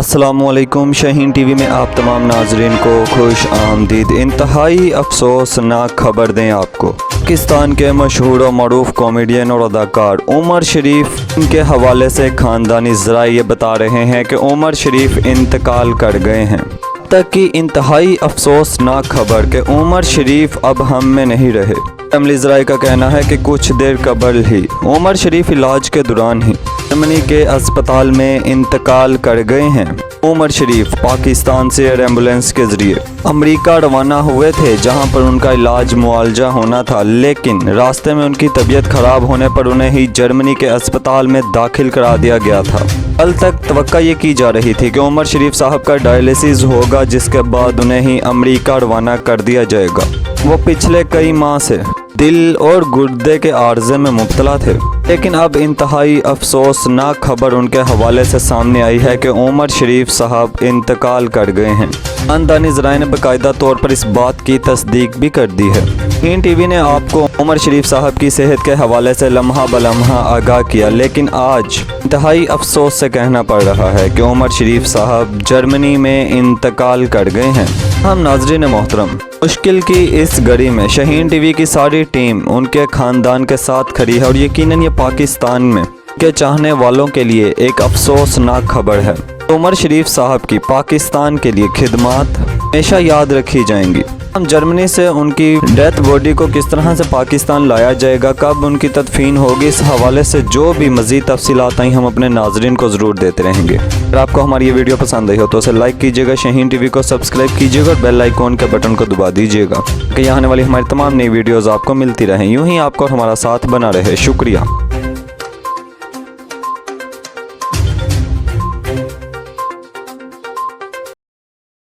अस्सलामुअलैकुम। शाहीन टीवी में आप तमाम नाजरीन को खुश आमदीद। इंतहाई अफसोसनाक खबर दें आपको, पाकिस्तान के मशहूर और मरूफ कॉमेडियन और अदाकार उमर शरीफ के हवाले से खानदानी ज़राए ये बता रहे हैं कि उमर शरीफ इंतकाल कर गए हैं। तक की इंतहाई अफसोसनाक खबर कि उमर शरीफ अब हम में नहीं रहे। फैमिली ज़राए का कहना है कि कुछ देर कबल ही उमर शरीफ इलाज के दौरान ही जर्मनी के अस्पताल में इंतकाल कर गए हैं। उमर शरीफ पाकिस्तान से एयर एम्बुलेंस के ज़रिए अमेरिका रवाना हुए थे, जहां पर उनका इलाज मुआवजा होना था, लेकिन रास्ते में उनकी तबीयत ख़राब होने पर उन्हें ही जर्मनी के अस्पताल में दाखिल करा दिया गया था। कल तक तवक्का ये की जा रही थी कि उमर शरीफ साहब का डायलिसिस होगा, जिसके बाद उन्हें ही अमेरिका रवाना कर दिया जाएगा। वो पिछले कई माह से दिल और गुर्दे के आर्जे में मुब्तला थे, लेकिन अब इंतहाई अफसोसनाक खबर उनके हवाले से सामने आई है कि उमर शरीफ साहब इंतकाल कर गए हैं। खानदानी ज़राए ने बाकायदा तौर पर इस बात की तस्दीक भी कर दी है। शाहीन टीवी ने आपको उमर शरीफ साहब की सेहत के हवाले से लम्हा बलम्हा आगाह किया, लेकिन आज इंतहाई अफसोस से कहना पड़ रहा है कि उमर शरीफ साहब जर्मनी में इंतकाल कर गए हैं। हम नाज़रीन मोहतरम, मुश्किल की इस घड़ी में शाहीन टीवी की सारी टीम उनके ख़ानदान के साथ खड़ी है और यकीनन ये पाकिस्तान में के चाहने वालों के लिए एक अफसोसनाक खबर है। उमर शरीफ साहब की पाकिस्तान के लिए खिदमात हमेशा याद रखी जाएंगी। हम जर्मनी से उनकी डेथ बॉडी को किस तरह से पाकिस्तान लाया जाएगा, कब उनकी तदफीन होगी, इस हवाले से जो भी मज़ीद तफसीलात आई हम अपने नाजरीन को ज़रूर देते रहेंगे। अगर आपको हमारी ये वीडियो पसंद आई हो तो उसे लाइक कीजिएगा, शाहीन टीवी को सब्सक्राइब कीजिएगा और बेल आइकॉन के बटन को दबा दीजिएगा कि आने वाली हमारी तमाम नई वीडियोज़ आपको मिलती रहें। यूँ ही आपको और हमारा साथ बना रहे। शुक्रिया।